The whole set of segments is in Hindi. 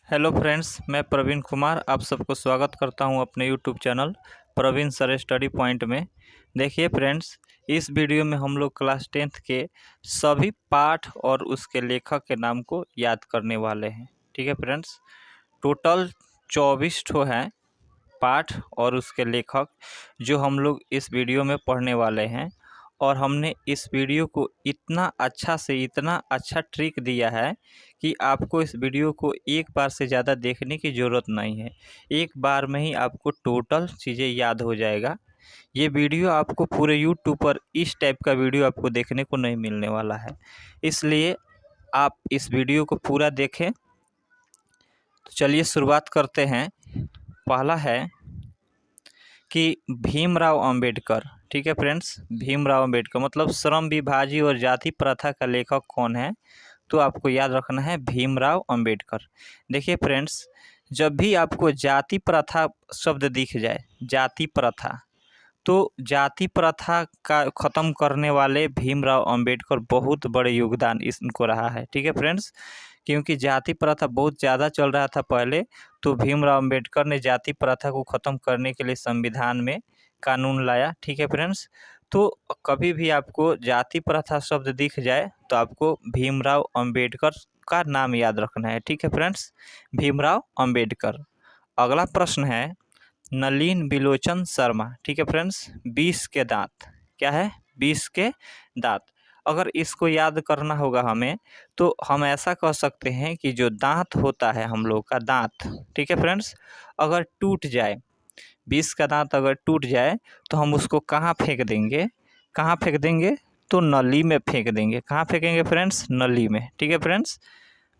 हेलो फ्रेंड्स, मैं प्रवीण कुमार आप सबको स्वागत करता हूं अपने YouTube channel Praveen sir study point में। देखिए फ्रेंड्स, इस वीडियो में हम लोग क्लास 10th के सभी पाठ और उसके लेखक के नाम को याद करने वाले हैं। ठीक है फ्रेंड्स, टोटल 24 ठो हैं पाठ और उसके लेखक जो हम लोग इस वीडियो में पढ़ने वाले हैं। और हमने इस वीडियो को इतना अच्छा ट्रिक दिया है कि आपको इस वीडियो को एक बार से ज़्यादा देखने की ज़रूरत नहीं है। एक बार में ही आपको टोटल चीज़ें याद हो जाएगा। ये वीडियो आपको पूरे यूट्यूब पर इस टाइप का वीडियो आपको देखने को नहीं मिलने वाला है, इसलिए आप इस वीडियो को पूरा देखें। तो चलिए शुरुआत करते हैं। पहला है कि भीमराव अंबेडकर। ठीक है फ्रेंड्स, भीमराव अंबेडकर मतलब श्रम विभाजी और जाति प्रथा का लेखक कौन है, तो आपको याद रखना है भीमराव अंबेडकर। देखिए फ्रेंड्स, जब भी आपको जाति प्रथा शब्द दिख जाए, जाति प्रथा, तो जाति प्रथा का ख़त्म करने वाले भीमराव अंबेडकर बहुत बड़े योगदान इनको रहा है। ठीक है फ्रेंड्स, क्योंकि जाति प्रथा बहुत ज़्यादा चल रहा था पहले, तो भीमराव अंबेडकर ने जाति प्रथा को ख़त्म करने के लिए संविधान में कानून लाया। ठीक है फ्रेंड्स, तो कभी भी आपको जाति प्रथा शब्द दिख जाए तो आपको भीमराव अंबेडकर का नाम याद रखना है। ठीक है फ्रेंड्स, भीमराव अंबेडकर। अगला प्रश्न है नलिन बिलोचन शर्मा। ठीक है फ्रेंड्स, 20 के दांत। क्या है? 20 के दांत। अगर इसको याद करना होगा हमें, तो हम ऐसा कह सकते हैं कि जो दांत होता है हम लोग का दांत, ठीक है फ्रेंड्स, अगर टूट जाए, 20 का दांत अगर टूट जाए तो हम उसको कहाँ फेंक देंगे? कहाँ फेंक देंगे? तो नली में फेंक देंगे। कहाँ फेंकेंगे फ्रेंड्स? नली में। ठीक है फ्रेंड्स,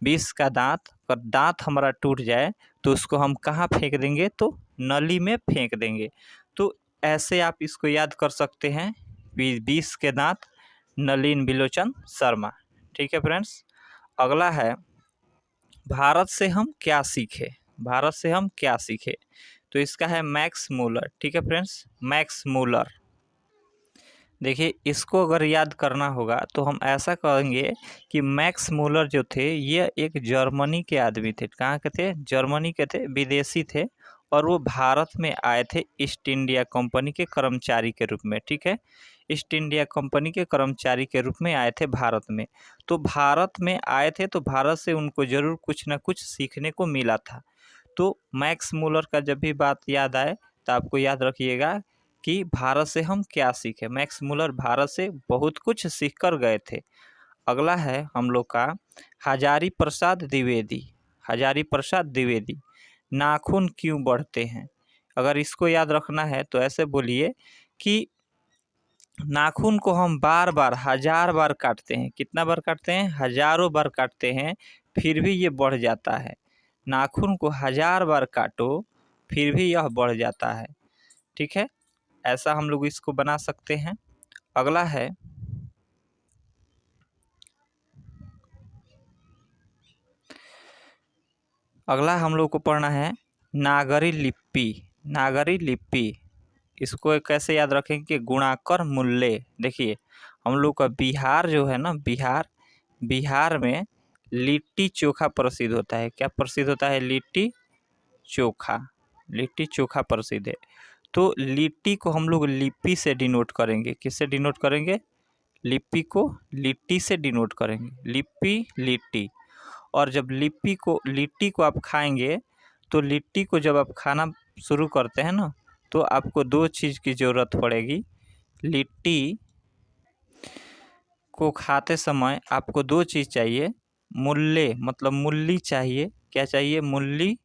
20 का दांत, अगर दांत हमारा टूट जाए तो उसको हम कहाँ फेंक देंगे? तो नली में फेंक देंगे। तो ऐसे आप इसको याद कर सकते हैं, 20 के दांत, नलिन बिलोचन शर्मा। ठीक है फ्रेंड्स, अगला है भारत से हम क्या सीखे। भारत से हम क्या सीखे, तो इसका है मैक्स मूलर। ठीक है फ्रेंड्स, मैक्स मूलर। देखिए, इसको अगर याद करना होगा तो हम ऐसा कहेंगे कि मैक्स मूलर जो थे ये एक जर्मनी के आदमी थे। कहाँ के थे? जर्मनी के थे, विदेशी थे, और वो भारत में आए थे ईस्ट इंडिया कंपनी के कर्मचारी के रूप में। ठीक है, ईस्ट इंडिया कंपनी के कर्मचारी के रूप में आए थे भारत में। तो भारत में आए थे तो भारत से उनको ज़रूर कुछ ना कुछ सीखने को मिला था। तो मैक्स मूलर का जब भी बात याद आए तो आपको याद रखिएगा कि भारत से हम क्या सीखे। मैक्स मूलर भारत से बहुत कुछ सीख कर गए थे। अगला है हम लोग का हजारी प्रसाद द्विवेदी। हजारी प्रसाद द्विवेदी, नाखून क्यों बढ़ते हैं। अगर इसको याद रखना है तो ऐसे बोलिए कि नाखून को हम बार बार 1000 बार काटते हैं। कितना बार काटते हैं? हजारों बार काटते हैं, फिर भी ये बढ़ जाता है। नाखून को 1000 बार काटो फिर भी यह बढ़ जाता है। ठीक है, ऐसा हम लोग इसको बना सकते हैं। अगला है हम लोग को पढ़ना है नागरी लिपि। नागरी लिपि, इसको कैसे याद रखेंगे कि गुणाकर मूल्य। देखिए, हम लोग का बिहार जो है ना, बिहार में लिट्टी चोखा प्रसिद्ध होता है। क्या प्रसिद्ध होता है? लिट्टी चोखा। लिट्टी चोखा प्रसिद्ध है। तो लिट्टी को हम लोग लिपि से डिनोट करेंगे। किससे डिनोट करेंगे? लिपि को लिट्टी से डिनोट करेंगे। लिपि, लिट्टी। और जब लिट्टी को आप खाएंगे, तो लिट्टी को जब आप खाना शुरू करते हैं ना, तो आपको 2 चीज़ की ज़रूरत पड़ेगी। लिट्टी को खाते समय आपको 2 चीज़ चाहिए। मूल्य मतलब मूली चाहिए। क्या चाहिए? मूली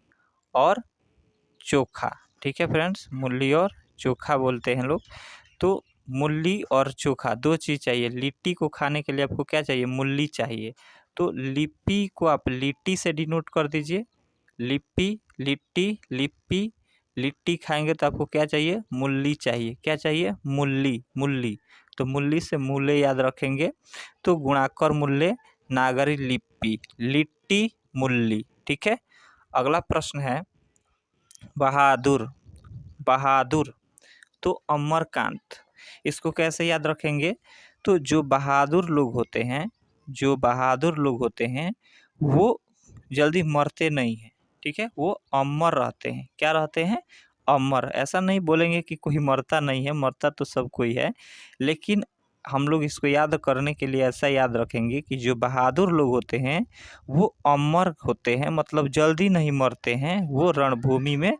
और चोखा। ठीक है फ्रेंड्स, मूली और चोखा बोलते हैं लोग। तो मूली और चोखा 2 चीज़ चाहिए। लिट्टी को खाने के लिए आपको क्या चाहिए? मूली चाहिए। तो लिपि को आप लिट्टी से डिनोट कर दीजिए। लिपि, लिट्टी, लिपि। लिट्टी खाएंगे तो आपको क्या चाहिए? मूली चाहिए। क्या चाहिए? मूली, मूली। तो मूली से मूल्य याद रखेंगे, तो गुणाकर मूल्य, नागरी लिपि, लिट्टी, मूली। ठीक है, अगला प्रश्न है बहादुर। बहादुर तो अमरकांत। इसको कैसे याद रखेंगे? तो जो बहादुर लोग होते हैं, वो जल्दी मरते नहीं हैं। ठीक है, वो अमर रहते हैं। क्या रहते हैं? अमर। ऐसा नहीं बोलेंगे कि कोई मरता नहीं है, मरता तो सब कोई है, लेकिन हम लोग इसको याद करने के लिए ऐसा याद रखेंगे कि जो बहादुर लोग होते हैं वो अमर होते हैं, मतलब जल्दी नहीं मरते हैं, वो रणभूमि में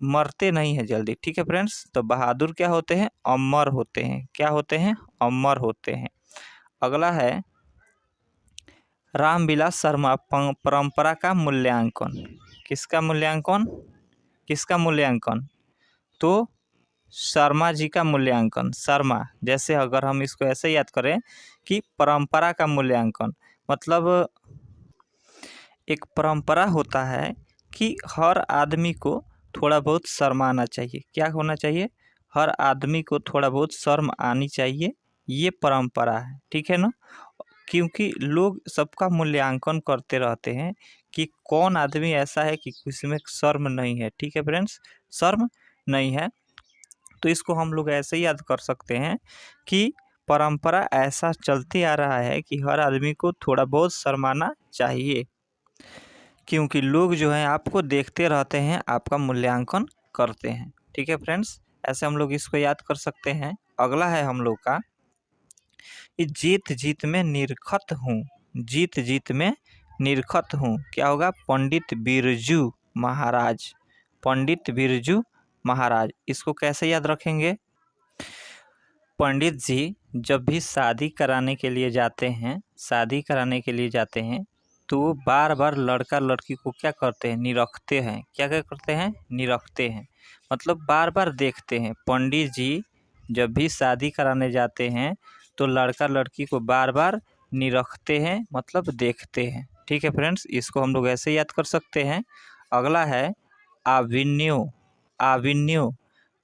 मरते नहीं हैं जल्दी। ठीक है फ्रेंड्स, तो बहादुर क्या होते हैं? अमर होते हैं। क्या होते हैं? अमर होते हैं। अगला है रामविलास शर्मा परंपरा का मूल्यांकन। किसका मूल्यांकन? किसका मूल्यांकन? तो शर्मा जी का मूल्यांकन। शर्मा, जैसे अगर हम इसको ऐसे याद करें कि परंपरा का मूल्यांकन, मतलब एक परंपरा होता है कि हर आदमी को थोड़ा बहुत शर्म आना चाहिए। क्या होना चाहिए? हर आदमी को थोड़ा बहुत शर्म आनी चाहिए, ये परंपरा है। ठीक है ना? क्योंकि लोग सबका मूल्यांकन करते रहते हैं कि कौन आदमी ऐसा है कि किसी में शर्म नहीं है। ठीक है फ्रेंड्स, शर्म नहीं है। तो इसको हम लोग ऐसे ही याद कर सकते हैं कि परंपरा ऐसा चलते आ रहा है कि हर आदमी को थोड़ा बहुत शर्माना चाहिए, क्योंकि लोग जो हैं आपको देखते रहते हैं, आपका मूल्यांकन करते हैं। ठीक है फ्रेंड्स, ऐसे हम लोग इसको याद कर सकते हैं। अगला है हम लोग का कि जीत जीत में निरखत हूँ। जीत जीत में निरखत हूँ, क्या होगा? पंडित बिरजू महाराज। पंडित बिरजू महाराज, इसको कैसे याद रखेंगे? पंडित जी जब भी शादी कराने के लिए जाते हैं, शादी कराने के लिए जाते हैं, तो वो बार बार लड़का लड़की को क्या करते हैं? निरखते हैं। क्या क्या करते हैं? निरखते हैं, मतलब बार बार देखते हैं। पंडित जी जब भी शादी कराने जाते हैं तो लड़का लड़की को बार बार निरखते हैं, मतलब देखते हैं। ठीक है फ्रेंड्स, इसको हम लोग ऐसे याद कर सकते हैं। अगला है अभिनव। अभिनव,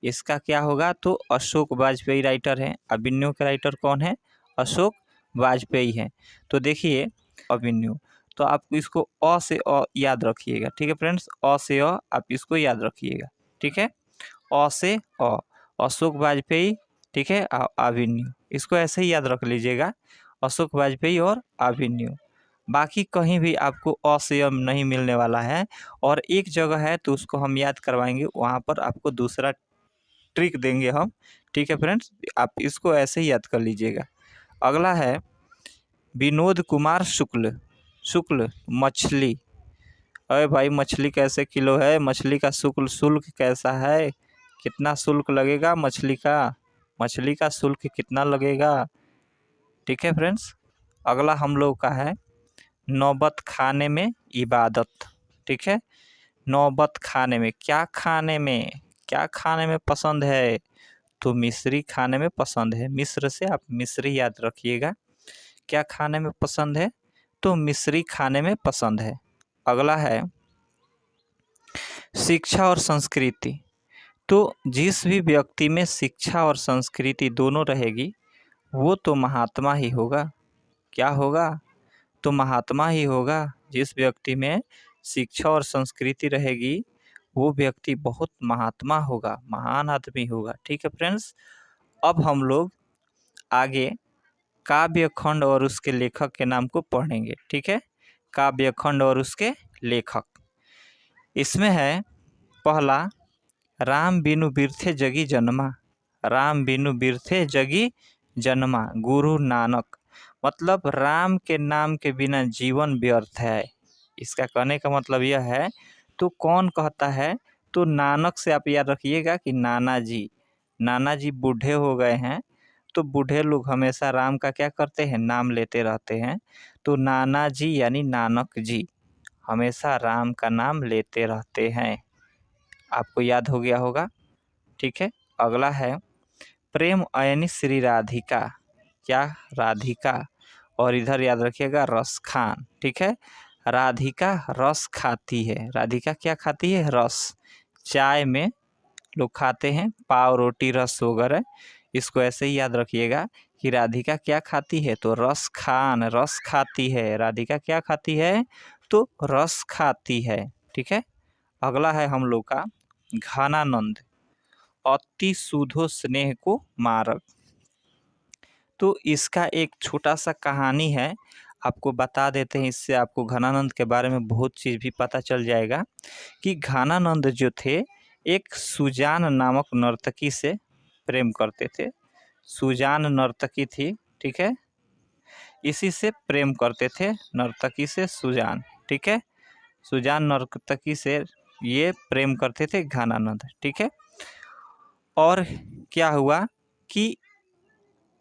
इसका क्या होगा? तो अशोक वाजपेयी राइटर हैं। अभिनव के राइटर कौन है? अशोक वाजपेयी हैं। तो देखिए अभिनव, तो आप इसको अ से अ याद रखिएगा। ठीक है फ्रेंड्स, अ से अ आप इसको याद रखिएगा। ठीक है, अ से अ, अशोक वाजपेयी। ठीक है, अभिनव, इसको ऐसे ही याद रख लीजिएगा, अशोक वाजपेयी और अभिनव। बाकी कहीं भी आपको अ से अ नहीं मिलने वाला है, और एक जगह है तो उसको हम याद करवाएंगे, वहाँ पर आपको दूसरा ट्रिक देंगे हम। ठीक है फ्रेंड्स, आप इसको ऐसे ही याद कर लीजिएगा। अगला है विनोद कुमार शुक्ल। शुक्ल, मछली। अरे भाई, मछली कैसे किलो है? मछली का शुल्क कैसा है? कितना शुल्क लगेगा मछली का? मछली का शुल्क कितना लगेगा? ठीक है फ्रेंड्स, अगला हम लोग का है नौबत खाने में इबादत। ठीक है, नौबत खाने में, क्या खाने में? क्या खाने में पसंद है? तो मिश्री खाने में पसंद है। मिस्र से आप मिश्री याद रखिएगा। क्या खाने में पसंद है? तो मिश्री खाने में पसंद है। अगला है शिक्षा और संस्कृति। तो जिस भी व्यक्ति में शिक्षा और संस्कृति दोनों रहेगी वो तो महात्मा ही होगा। क्या होगा? तो महात्मा ही होगा। जिस व्यक्ति में शिक्षा और संस्कृति रहेगी वो व्यक्ति बहुत महात्मा होगा, महान आदमी होगा। ठीक है फ्रेंड्स, अब हम लोग आगे काव्य खंड और उसके लेखक के नाम को पढ़ेंगे। ठीक है, काव्य खंड और उसके लेखक। इसमें है पहला राम बिनु बिरथे जगी जन्मा। राम बिनु बिरथे जगी जन्मा, गुरु नानक। मतलब राम के नाम के बिना जीवन व्यर्थ है। इसका कहने का मतलब यह है। तो कौन कहता है? तो नानक से आप याद रखिएगा कि नाना जी बूढ़े हो गए हैं, तो बूढ़े लोग हमेशा राम का क्या करते हैं? नाम लेते रहते हैं। तो नाना जी यानी नानक जी हमेशा राम का नाम लेते रहते हैं। आपको याद हो गया होगा। ठीक है, अगला है प्रेम अयनी श्री राधिका। क्या? राधिका। और इधर याद रखिएगा रस खान। ठीक है, राधिका रस खाती है। राधिका क्या खाती है? रस। चाय में लोग खाते हैं पाव, रोटी, रस वगैरह। इसको ऐसे ही याद रखिएगा कि राधिका क्या खाती है? तो रस खान रस खाती है। राधिका क्या खाती है? तो रस खाती है। ठीक है, अगला है हम लोग का घनानंद। अति सुधो स्नेह को मारक। तो इसका एक छोटा सा कहानी है, आपको बता देते हैं, इससे आपको घनानंद के बारे में बहुत चीज़ भी पता चल जाएगा कि घनानंद जो थे एक सुजान नामक नर्तकी से प्रेम करते थे। सुजान नर्तकी थी, ठीक है, इसी से प्रेम करते थे, नर्तकी से सुजान, ठीक है, सुजान नर्तकी से ये प्रेम करते थे घनानंद, ठीक है। और क्या हुआ कि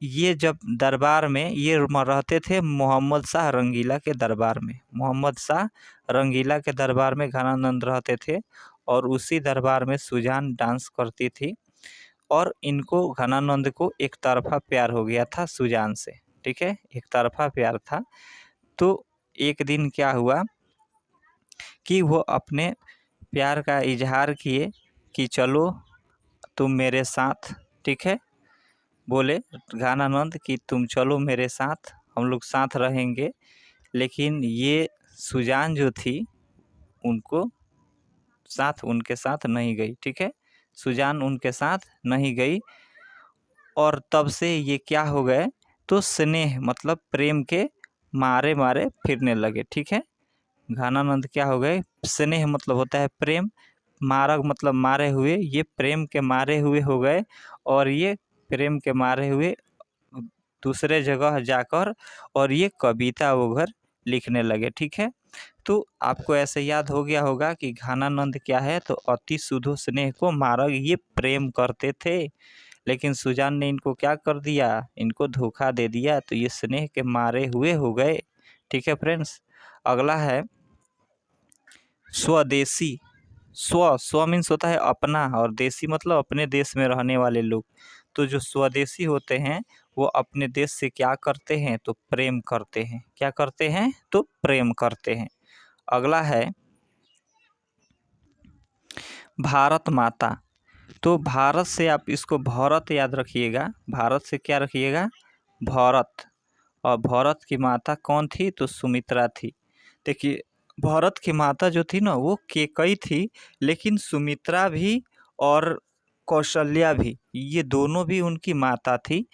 ये जब दरबार में ये रहते थे मोहम्मद शाह रंगीला के दरबार में, मोहम्मद शाह रंगीला के दरबार में घनानंद रहते थे और उसी दरबार में सुजान डांस करती थी और इनको घनानंद को एक तरफा प्यार हो गया था सुजान से, ठीक है, एक तरफा प्यार था। तो एक दिन क्या हुआ कि वो अपने प्यार का इजहार किए कि चलो तुम मेरे साथ, ठीक है, बोले घनानंद कि तुम चलो मेरे साथ, हम लोग साथ रहेंगे। लेकिन ये सुजान जो थी उनके साथ नहीं गई, ठीक है, सुजान उनके साथ नहीं गई। और तब से ये क्या हो गए, तो स्नेह मतलब प्रेम के मारे मारे फिरने लगे, ठीक है। घनानंद क्या हो गए, स्नेह मतलब होता है प्रेम, मारग मतलब मारे हुए, ये प्रेम के मारे हुए हो गए और ये प्रेम के मारे हुए दूसरे जगह जाकर और ये कविता वगैरह लिखने लगे, ठीक है। तो आपको ऐसे याद हो गया होगा कि घनानंद क्या है, तो अति शुद्ध स्नेह को मारग ये प्रेम करते थे, लेकिन सुजान ने इनको क्या कर दिया, इनको धोखा दे दिया, तो ये स्नेह के मारे हुए हो गए, ठीक है फ्रेंड्स। अगला है स्वदेशी। स्व मीन्स होता है अपना और देशी मतलब अपने देश में रहने वाले लोग। तो जो स्वदेशी होते हैं वो अपने देश से क्या करते हैं, तो प्रेम करते हैं, क्या करते हैं, तो प्रेम करते हैं। अगला है भारत माता। तो भारत से आप इसको भारत याद रखिएगा, भारत से क्या रखिएगा, भारत। और भारत की माता कौन थी, तो सुमित्रा थी। देखिए भारत की माता जो थी ना वो केकई थी, लेकिन सुमित्रा भी और कौशल्या भी, ये दोनों भी उनकी माता थी।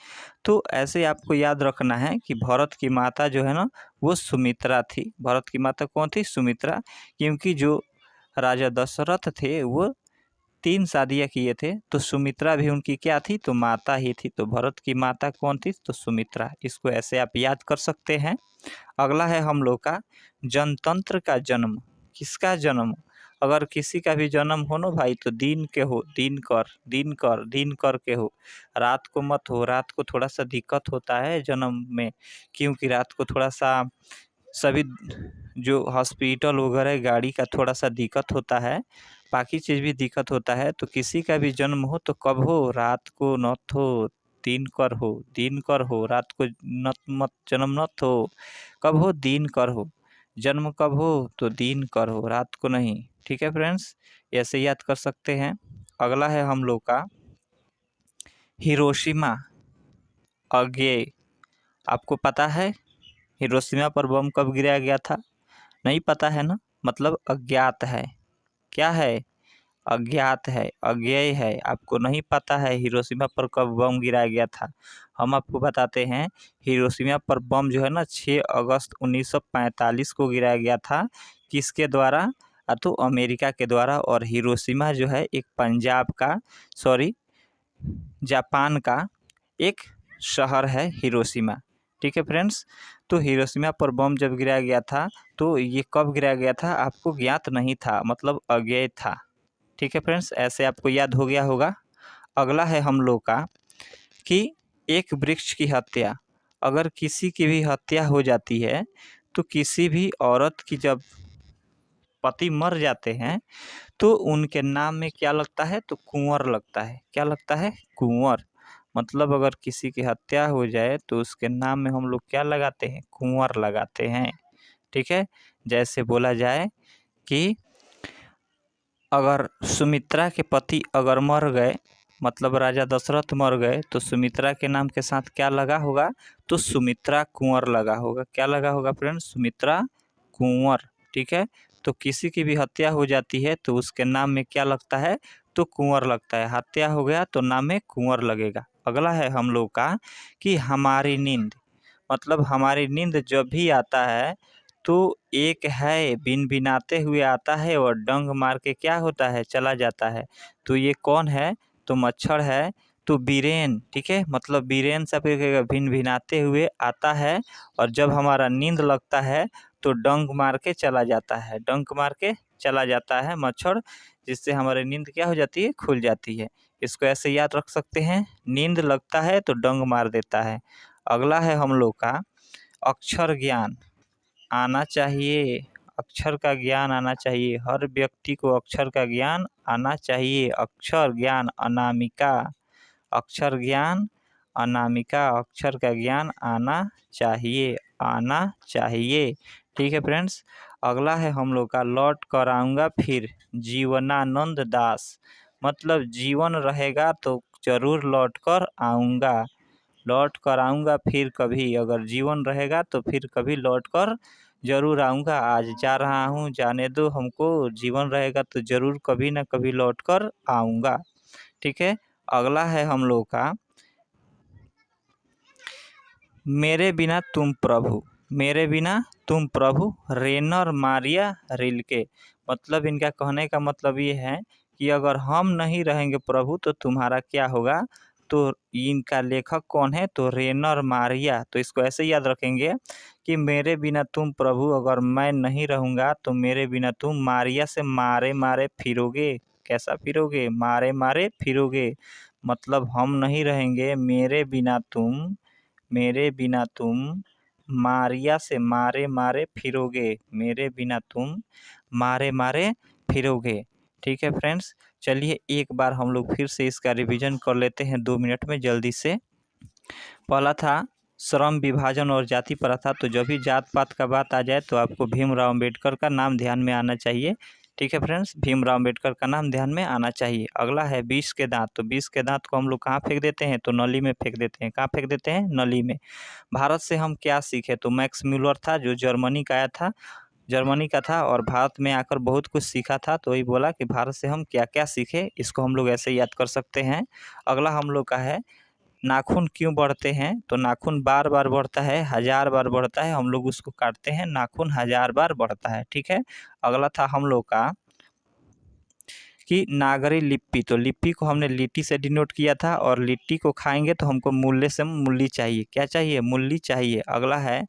तो ऐसे आपको याद रखना है कि भारत की माता जो है ना वो सुमित्रा थी। भारत की माता कौन थी, सुमित्रा, क्योंकि जो राजा दशरथ थे वो 3 शादियाँ किए थे, तो सुमित्रा भी उनकी क्या थी, तो माता ही थी। तो भरत की माता कौन थी, तो सुमित्रा। इसको ऐसे आप याद कर सकते हैं। अगला है हम लोग का जनतंत्र का जन्म। किसका जन्म, अगर किसी का भी जन्म हो ना भाई तो दिन के हो, दिन कर के हो, रात को मत हो। रात को थोड़ा सा दिक्कत होता है जन्म में, क्योंकि रात को थोड़ा सा सभी जो हॉस्पिटल वगैरह गाड़ी का थोड़ा सा दिक्कत होता है, बाकी चीज़ भी दिक्कत होता है। तो किसी का भी जन्म हो तो कब हो, रात को नत हो, दिन कर हो, रात को नत मत जन्म नत हो, कब हो, दिन कर हो। जन्म कब हो, तो दिन कर हो, रात को नहीं, ठीक है फ्रेंड्स, ऐसे याद कर सकते हैं। अगला है हम लोग का हिरोशिमा अगेय। आपको पता है हिरोशिमा पर बम कब गिराया गया था, नहीं पता है ना, मतलब अज्ञात है, क्या है, अज्ञात है, अज्ञेय है, आपको नहीं पता है हिरोशिमा पर कब बम गिराया गया था। हम आपको बताते हैं, हिरोशिमा पर बम जो है ना 6 अगस्त 1945 को गिराया गया था। किसके द्वारा, तो अमेरिका के द्वारा। और हिरोशिमा जो है एक पंजाब का, सॉरी जापान का एक शहर है हिरोशिमा, ठीक है फ्रेंड्स। तो हिरोशिमा पर बम जब गिराया गया था तो ये कब गिराया गया था, आपको ज्ञात नहीं था, मतलब अज्ञेय था, ठीक है फ्रेंड्स, ऐसे आपको याद हो गया होगा। अगला है हम लोग का कि एक वृक्ष की हत्या, अगर किसी की भी हत्या हो जाती है तो किसी भी औरत की जब पति मर जाते हैं तो उनके नाम में क्या लगता है, तो कुंवर लगता है, क्या लगता है, कुंवर। मतलब अगर किसी की हत्या हो जाए तो उसके नाम में हम लोग क्या लगाते हैं, कुंवर लगाते हैं, ठीक है। जैसे बोला जाए कि अगर सुमित्रा के पति अगर मर गए, मतलब राजा दशरथ मर गए, तो सुमित्रा के नाम के साथ क्या लगा होगा, तो सुमित्रा कुंवर लगा होगा, क्या लगा होगा फ्रेंड्स, सुमित्रा कुंवर, ठीक है। तो किसी की भी हत्या हो जाती है तो उसके नाम में क्या लगता है, तो कुंवर लगता है, हत्या हो गया तो नाम में कुंवर लगेगा। अगला है हम लोग का कि हमारी नींद, मतलब हमारी नींद जब भी आता है तो एक है भिनभिनाते हुए आता है और डंक मार के क्या होता है चला जाता है। तो ये कौन है? तो मच्छर है। तो बीरेन, ठीक है, मतलब बीरेन सब भिनभिनाते हुए आता है और जब हमारा नींद लगता है तो डंक मार के चला जाता है, डंक मार के चला जाता है मच्छर, जिससे हमारी नींद क्या हो जाती है? खुल जाती है। इसको ऐसे याद रख सकते हैं, नींद लगता है तो डंक मार देता है। अगला है हम लोग का अक्षर ज्ञान आना चाहिए। अक्षर का ज्ञान आना चाहिए, हर व्यक्ति को अक्षर का ज्ञान आना चाहिए। अक्षर ज्ञान अनामिका, अक्षर ज्ञान अनामिका, अक्षर का ज्ञान आना चाहिए, आना चाहिए। ठीक है फ्रेंड्स। अगला है हम लोग का लौट कर आऊँगा फिर, जीवनानंद दास, मतलब जीवन रहेगा तो जरूर लौट कर आऊँगा, लौट कर आऊँगा फिर कभी, अगर जीवन रहेगा तो फिर कभी लौट कर जरूर आऊँगा। आज जा रहा हूँ, जाने दो हमको, जीवन रहेगा तो जरूर कभी ना कभी लौट कर आऊँगा। ठीक है। अगला है हम लोग का मेरे बिना तुम प्रभु, मेरे बिना तुम प्रभु, रेनर मारिया रिल्के, मतलब इनका कहने का मतलब ये है कि अगर हम नहीं रहेंगे प्रभु तो तुम्हारा क्या होगा। तो इनका लेखक कौन है? तो रेनर मारिया। तो इसको ऐसे याद रखेंगे कि मेरे बिना तुम प्रभु, अगर मैं नहीं रहूँगा तो मेरे बिना तुम मारिया से मारे मारे फिरोगे। कैसा फिरोगे? मारे मारे फिरोगे, मतलब हम नहीं रहेंगे, मेरे बिना तुम, मेरे बिना तुम मारिया से मारे मारे फिरोगे, मेरे बिना तुम मारे मारे फिरोगे। ठीक है फ्रेंड्स। चलिए एक बार हम लोग फिर से इसका रिवीजन कर लेते हैं 2 मिनट में जल्दी से। पहला था श्रम विभाजन और जाति प्रथा। तो जब भी जात पात का बात आ जाए तो आपको भीमराव अम्बेडकर का नाम ध्यान में आना चाहिए। ठीक है फ्रेंड्स, भीमराव अम्बेडकर का नाम ध्यान में आना चाहिए। अगला है 20 के दांत। तो 20 के दांत को हम लोग कहाँ फेंक देते हैं? तो नली में फेंक देते हैं। कहाँ फेंक देते हैं? नली में। भारत से हम क्या सीखे? तो मैक्स म्यूलर था जो जर्मनी का आया था, जर्मनी का था और भारत में आकर बहुत कुछ सीखा था। तो वही बोला कि भारत से हम क्या क्या सीखे, इसको हम लोग ऐसे याद कर सकते हैं। अगला हम लोग का है नाखून क्यों बढ़ते हैं? तो नाखून बार बार बढ़ता है, 1000 बार बढ़ता है, हम लोग उसको काटते हैं, नाखून 1000 बार बढ़ता है। ठीक है। अगला था हम लोग का कि नागरी लिपि। तो लिपि को हमने लिट्टी से डिनोट किया था और लिट्टी को खाएंगे तो हमको मूल्य से मूल्य चाहिए। क्या चाहिए? मूल्य चाहिए। अगला है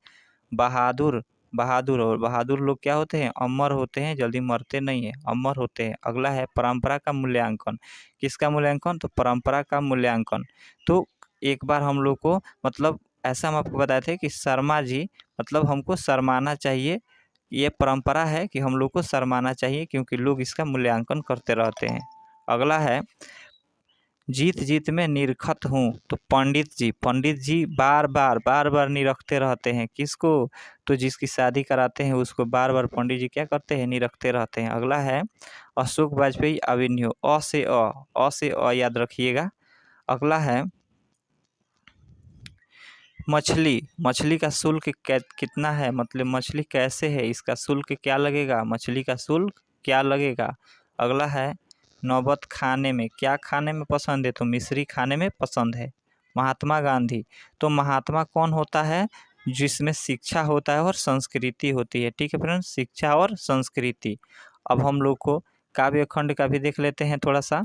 बहादुर, बहादुर, और बहादुर लोग क्या होते हैं? अमर होते हैं, जल्दी मरते नहीं है, अमर होते हैं। अगला है परंपरा का मूल्यांकन। किसका मूल्यांकन? तो परंपरा का मूल्यांकन। तो एक बार हम लोग को मतलब ऐसा हम आपको बताए थे कि शर्मा जी, मतलब हमको शर्माना चाहिए, ये परंपरा है कि हम लोग को शर्माना चाहिए क्योंकि लोग इसका मूल्यांकन करते रहते हैं। अगला है जीत जीत में निरखत हूँ। तो पंडित जी, पंडित जी बार बार निरखते रहते हैं। किसको? तो जिसकी शादी कराते हैं उसको बार बार पंडित जी क्या करते हैं? निरखते रहते हैं। अगला है अशोक वाजपेयी अभिनय। अ से अ याद रखिएगा। अगला है मछली, मछली का शुल्क कितना है? मतलब मछली कैसे है, इसका शुल्क क्या लगेगा? मछली का शुल्क क्या लगेगा? अगला है नौबत खाने में, क्या खाने में पसंद है? तो मिश्री खाने में पसंद है। महात्मा गांधी। तो महात्मा कौन होता है? जिसमें शिक्षा होता है और संस्कृति होती है। ठीक है फ्रेंड्स, शिक्षा और संस्कृति। अब हम लोग को काव्य खंड का भी देख लेते हैं थोड़ा सा।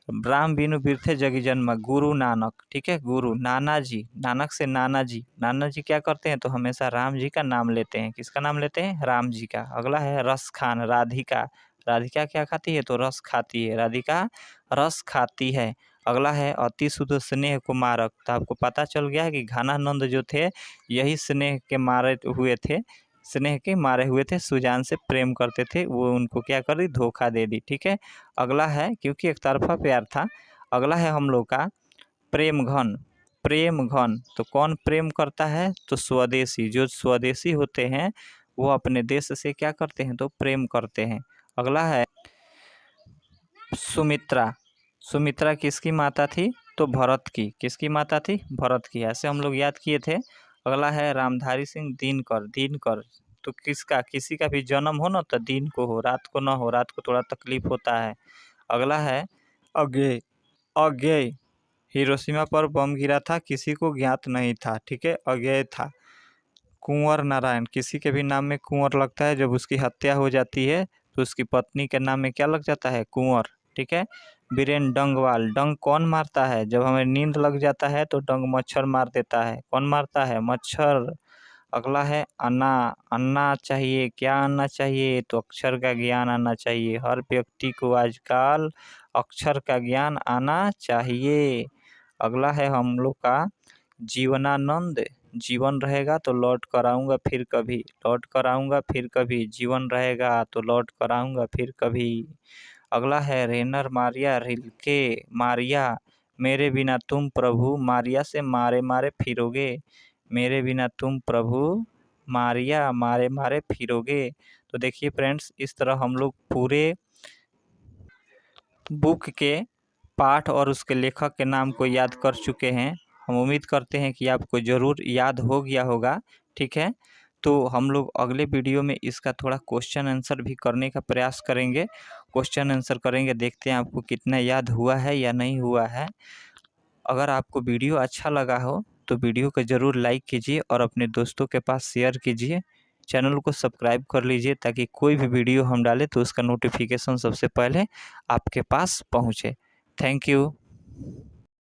राम बिनु बिरथे जगी जन्म, गुरु नानक। ठीक है, गुरु नाना जी, नानक से नाना जी, नाना जी क्या करते हैं? तो हमेशा राम जी का नाम लेते हैं। किसका नाम लेते हैं? राम जी का। अगला है रस खान, राधिका। राधिका क्या खाती है? तो रस खाती है, राधिका रस खाती है। अगला है अति शुद्ध स्नेह कुमारक। तो आपको पता चल गया है कि घनानंद जो थे यही स्नेह के मारे हुए थे, स्नेह के मारे हुए थे, सुजान से प्रेम करते थे, वो उनको क्या कर दी? धोखा दे दी। ठीक है। अगला है क्योंकि एक तरफा प्यार था। अगला है हम लोग का प्रेम घन, प्रेम घन। तो कौन प्रेम करता है? तो स्वदेशी, जो स्वदेशी होते हैं वो अपने देश से क्या करते हैं? तो प्रेम करते हैं। अगला है सुमित्रा। सुमित्रा किसकी माता थी? तो भरत की। किसकी माता थी? भरत की। ऐसे हम लोग याद किए थे। अगला है रामधारी सिंह दिनकर, दिनकर। तो किसका, किसी का भी जन्म हो ना तो दिन को हो, रात को ना हो, रात को थोड़ा तकलीफ होता है। अगला है अज्ञेय, अज्ञेय हिरोशिमा पर बम गिरा था, किसी को ज्ञात नहीं था। ठीक है, अज्ञेय था। कुंवर नारायण, किसी के भी नाम में कुंवर लगता है, जब उसकी हत्या हो जाती है तो उसकी पत्नी के नाम में क्या लग जाता है? कुंवर। ठीक है। बीरेन डंगवाल, डंग कौन मारता है? जब हमें नींद लग जाता है तो डंग मच्छर मार देता है। कौन मारता है? मच्छर। अगला है अन्ना, अन्ना चाहिए, क्या आना चाहिए? तो अक्षर का ज्ञान आना चाहिए। हर व्यक्ति को आजकल अक्षर का ज्ञान आना चाहिए। अगला है हम लोग का जीवनानंद, जीवन रहेगा तो लौट कर आऊँगा फिर कभी, लौट कर आऊँगा फिर कभी, जीवन रहेगा तो लौट कर आऊँगा फिर कभी। अगला है रेनर मारिया रिल्के, मारिया, मेरे बिना तुम प्रभु, मारिया से मारे मारे फिरोगे, मेरे बिना तुम प्रभु, मारिया मारे मारे फिरोगे। तो देखिए फ्रेंड्स, इस तरह हम लोग पूरे बुक के पाठ और उसके लेखक के नाम को याद कर चुके हैं। हम उम्मीद करते हैं कि आपको ज़रूर याद हो गया होगा। ठीक है, तो हम लोग अगले वीडियो में इसका थोड़ा क्वेश्चन आंसर भी करने का प्रयास करेंगे। क्वेश्चन आंसर करेंगे, देखते हैं आपको कितना याद हुआ है या नहीं हुआ है। अगर आपको वीडियो अच्छा लगा हो तो वीडियो को ज़रूर लाइक कीजिए और अपने दोस्तों के पास शेयर कीजिए। चैनल को सब्सक्राइब कर लीजिए ताकि कोई भी वीडियो हम डालें तो उसका नोटिफिकेशन सबसे पहले आपके पास पहुँचे। Thank you.